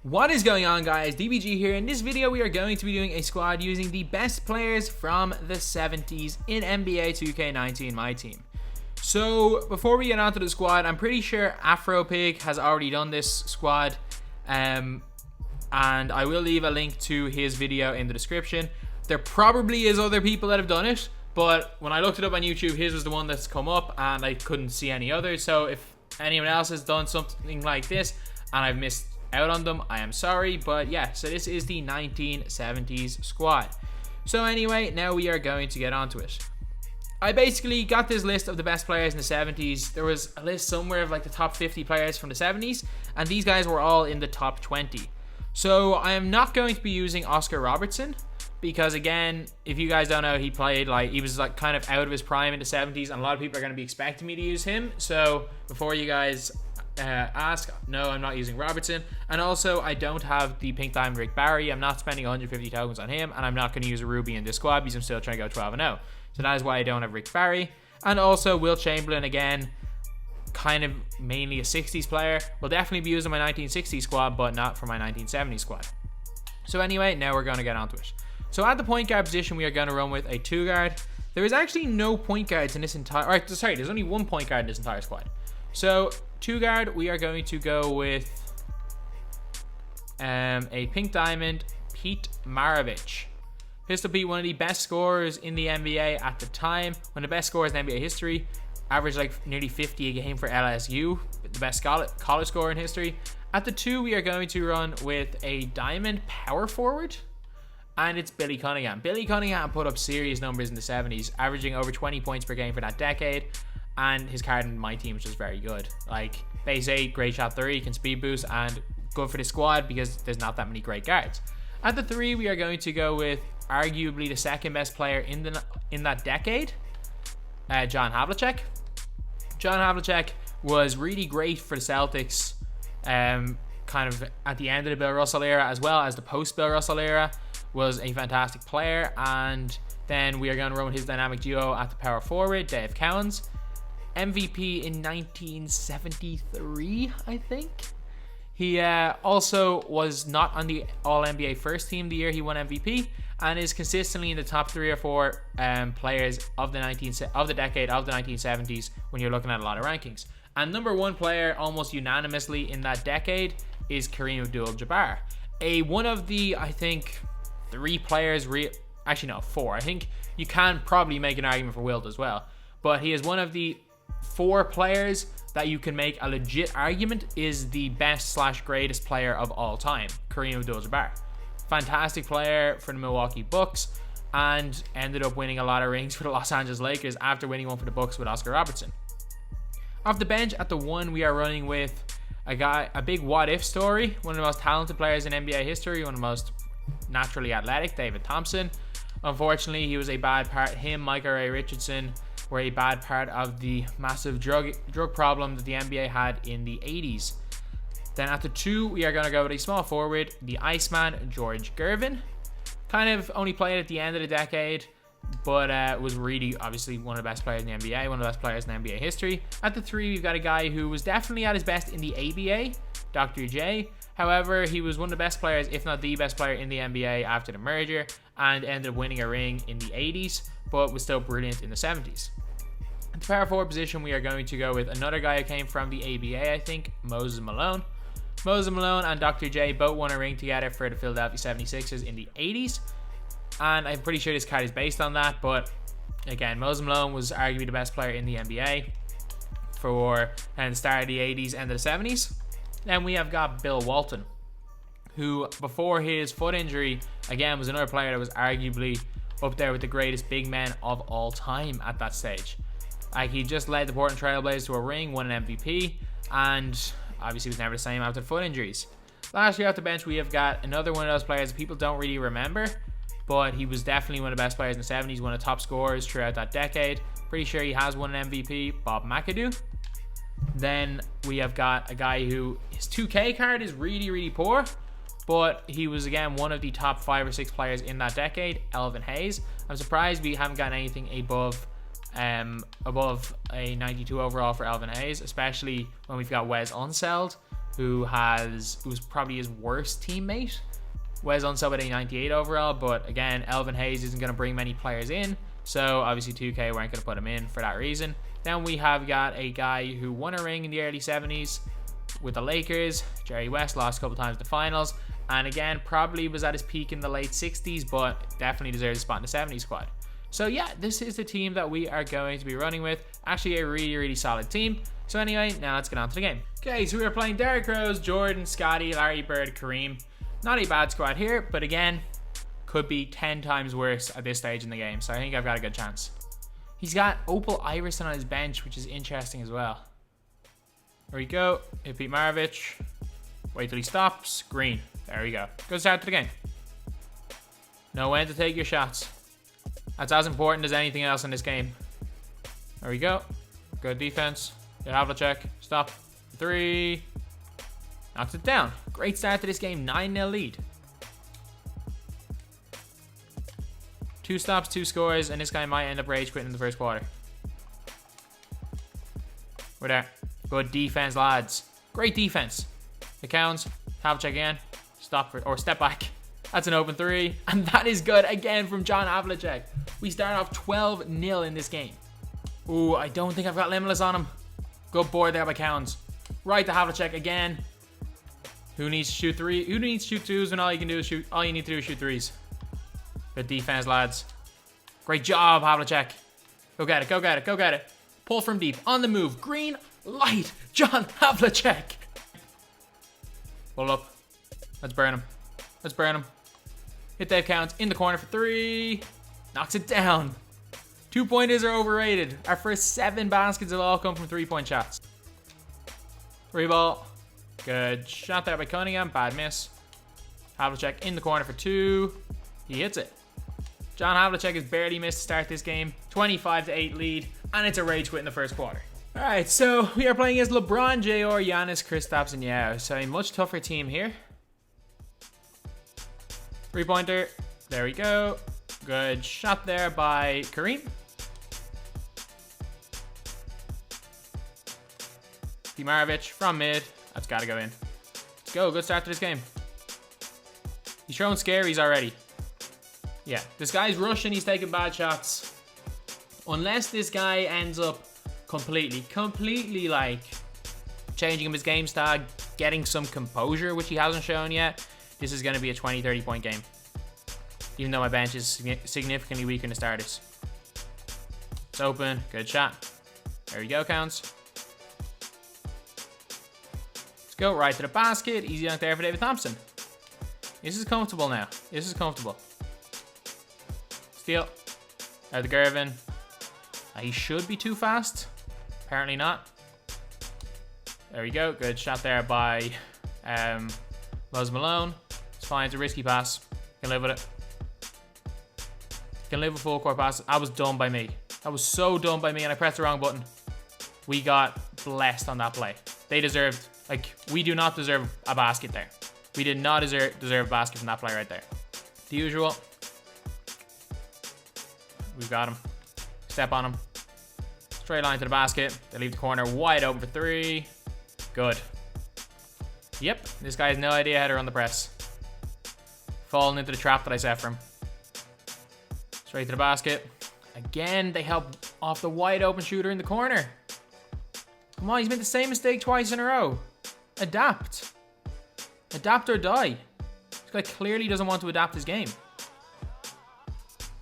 What is going on, guys? DBG here. In this video we are going to be doing a squad using the best players from the 70s in NBA 2K19 My Team. So before we get onto the squad, I'm pretty sure AfroPig has already done this squad, and I will leave a link to his video in the description. There probably is other people that have done it, but when I looked it up on YouTube, his was the one that's come up and I couldn't see any others. So if anyone else has done something like this and I've missed out on them, I am sorry. But yeah, so this is the 1970s squad. So anyway, now we are going to get onto it. I basically got this list of the best players in the 70s. There was a list somewhere of like the top 50 players from the 70s, and these guys were all in the top 20. So I am not going to be using Oscar Robertson, because again, if you guys don't know, he was kind of out of his prime in the 70s, and a lot of people are going to be expecting me to use him. So before you guys ask, no, I'm not using Robertson. And also, I don't have the Pink Diamond Rick Barry. I'm not spending 150 tokens on him, and I'm not going to use a Ruby in this squad because I'm still trying to go 12-0. So that is why I don't have Rick Barry. And also, Will Chamberlain, again, kind of mainly a 60s player. Will definitely be using my 1960s squad, but not for my 1970s squad. So anyway, now we're going to get onto it. So at the point guard position, we are going to run with a 2-guard. There is actually no point guards in this entire... Sorry, there's only one point guard in this entire squad. So 2-guard, we are going to go with a Pink Diamond, Pete Maravich. Pistol Pete, one of the best scorers in the NBA at the time, one of the best scorers in NBA history, averaged like nearly 50 a game for LSU, the best college scorer in history. At the 2, we are going to run with a diamond power forward, and it's Billy Cunningham. Billy Cunningham put up serious numbers in the 70s, averaging over 20 points per game for that decade, and his card in My Team was just very good. Like, base 8, great shot 3, can speed boost, and good for the squad because there's not that many great guards. At the 3, we are going to go with arguably the second best player in that decade, John Havlicek. John Havlicek was really great for the Celtics, kind of at the end of the Bill Russell era as well as the post-Bill Russell era. Was a fantastic player. And then we are going to run with his dynamic duo at the power forward, Dave Cowens Mvp in 1973, I think. He also was not on the All-NBA first team the year he won MVP, and is consistently in the top 3 or 4 players of the decade of the 1970s when you're looking at a lot of rankings. And number 1 player almost unanimously in that decade is Kareem Abdul-Jabbar. One of the, I think, 3 players, actually no, 4. I think you can probably make an argument for Wilt as well, but he is one of the 4 players that you can make a legit argument is the best / greatest player of all time, Kareem Abdul-Jabbar. Fantastic player for the Milwaukee Bucks, and ended up winning a lot of rings for the Los Angeles Lakers after winning one for the Bucks with Oscar Robertson. Off the bench at the 1, we are running with a big what-if story, one of the most talented players in NBA history, one of the most naturally athletic, David Thompson. Unfortunately, he was a bad part. Him, Michael Ray Richardson were a bad part of the massive drug problem that the NBA had in the 80s. Then at the 2, we are going to go with a small forward, the Iceman, George Gervin. Kind of only played at the end of the decade, but was really obviously one of the best players in the NBA, one of the best players in NBA history. At the 3, we've got a guy who was definitely at his best in the ABA, Dr. J. However, he was one of the best players, if not the best player in the NBA after the merger, and ended up winning a ring in the 80s, but was still brilliant in the 70s. At the power forward position, we are going to go with another guy who came from the ABA, I think, Moses Malone. Moses Malone and Dr. J both won a ring together for the Philadelphia 76ers in the 80s, and I'm pretty sure this card is based on that, but again, Moses Malone was arguably the best player in the NBA for the start of the 80s, end of the 70s. Then we have got Bill Walton, who before his foot injury, again, was another player that was arguably up there with the greatest big men of all time at that stage. Like, he just led the Portland Trail Blazers to a ring, won an MVP, and obviously was never the same after foot injuries. Lastly, off the bench, we have got another one of those players that people don't really remember, but he was definitely one of the best players in the 70s, one of the top scorers throughout that decade. Pretty sure he has won an MVP, Bob McAdoo. Then we have got a guy who, his 2K card is really, really poor, but he was, again, one of the top 5 or 6 players in that decade, Elvin Hayes. I'm surprised we haven't gotten anything above a 92 overall for Elvin Hayes, especially when we've got Wes Unseld, who's probably his worst teammate. Wes on sub at a 98 overall, but again, Elvin Hayes isn't going to bring many players in, so obviously 2K weren't going to put him in for that reason. Then we have got a guy who won a ring in the early 70s with the Lakers, Jerry West, lost a couple times in the finals, and again, probably was at his peak in the late 60s, but definitely deserves a spot in the 70s squad. So yeah, this is the team that we are going to be running with. Actually a really, really solid team. So anyway, now let's get on to the game. Okay, so we are playing Derrick Rose, Jordan, Scotty, Larry Bird, Kareem. Not a bad squad here, but again, could be 10 times worse at this stage in the game. So I think I've got a good chance. He's got Opal Iverson on his bench, which is interesting as well. There we go. Hit Pete Maravich. Wait till he stops. Green. There we go. Good start to the game. Know when to take your shots. That's as important as anything else in this game. There we go. Good defense. Good Havlicek. Stop. 3. Knocks it down. Great start to this game. 9-0 lead. 2 stops, 2 scores, and this guy might end up rage quitting in the first quarter. We're there. Good defense, lads. Great defense. The Cowens. Havlicek again. Stop or step back. That's an open 3. And that is good again from John Havlicek. We start off 12-0 in this game. Ooh, I don't think I've got Limitless on him. Good board there by Cowens. Right to Havlicek again. Who needs to shoot 3? Who needs to shoot 2s when all you can do is shoot? All you need to do is shoot 3s. Good defense, lads. Great job, Havlicek. Go get it, go get it, go get it. Pull from deep. On the move. Green light. John Havlicek. Pull up. Let's burn him. Let's burn him. Hit Dave Cowens in the corner for 3. Knocks it down. 2-pointers are overrated. Our first 7 baskets have all come from 3-point shots. 3 ball. Good shot there by Cunningham. Bad miss. Havlicek in the corner for 2. He hits it. John Havlicek has barely missed to start this game. 25-8 lead. And it's a rage quit in the first quarter. Alright, so we are playing as LeBron, JR, Giannis, Kristaps, and Yao. So a much tougher team here. 3-pointer. There we go. Good shot there by Kareem. Maravich from mid. That's got to go in. Let's go. Good start to this game. He's throwing scaries already. Yeah, this guy's rushing. He's taking bad shots. Unless this guy ends up completely like changing him his game style, getting some composure, which he hasn't shown yet, this is going to be a 20-30 point game. Even though my bench is significantly weaker than the starters. It's open. Good shot. There we go, Cowens. Go right to the basket. Easy dunk there for David Thompson. This is comfortable now. This is comfortable. Steal. There the Gervin. He should be too fast. Apparently not. There we go. Good shot there by Mose Malone. It's fine. It's a risky pass. Can live with it. Can live with full court pass. That was done by me. That was so done by me, and I pressed the wrong button. We got blessed on that play. They deserved... Like, we do not deserve a basket there. We did not deserve a basket from that play right there. The usual. We've got him. Step on him. Straight line to the basket. They leave the corner wide open for 3. Good. Yep, this guy has no idea how to run the press. Falling into the trap that I set for him. Straight to the basket. Again, they help off the wide open shooter in the corner. Come on, he's made the same mistake twice in a row. Adapt. Adapt or die. This guy clearly doesn't want to adapt his game.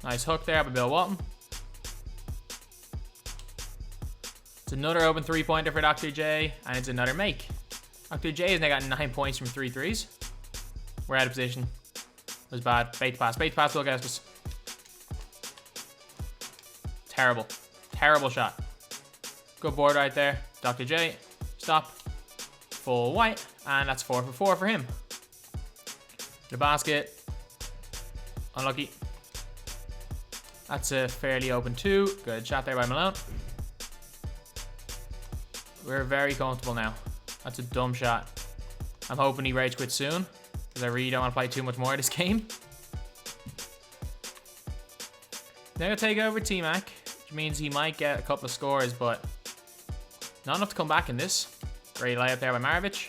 Nice hook there by Bill Walton. It's another open 3-pointer for Dr. J, and it's another make. Dr. J has now got 9 points from 3 threes. We're out of position. It was bad. Bait pass. Bait pass will get us. Terrible. Terrible shot. Good board right there. Dr. J. Stop. Full white. And that's 4 for 4 for him. The basket. Unlucky. That's a fairly open 2. Good shot there by Malone. We're very comfortable now. That's a dumb shot. I'm hoping he rage quits soon, because I really don't want to play too much more of this game. Now he'll take over T-Mac, which means he might get a couple of scores, but not enough to come back in this. Great layup there by Maravich.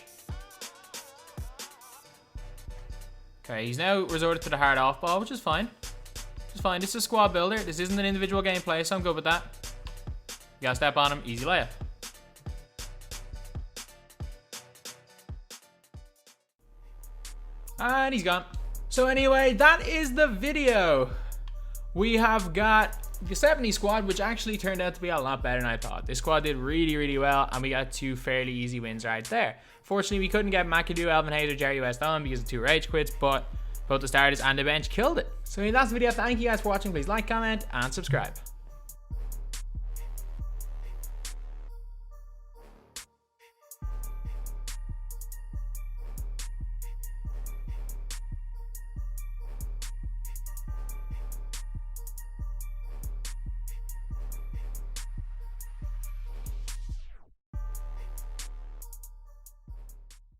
Okay, he's now resorted to the hard off ball, which is fine. Which is fine. This is a squad builder. This isn't an individual gameplay, so I'm good with that. You gotta step on him. Easy layup. And he's gone. So anyway, that is the video. We have got the 70 squad, which actually turned out to be a lot better than I thought. This squad did really, really well, and we got 2 fairly easy wins right there. Fortunately, we couldn't get McAdoo, Elvin Hayes, or Jerry West on because of 2 rage quits, but both the starters and the bench killed it. So that's the video. Thank you guys for watching. Please like, comment, and subscribe.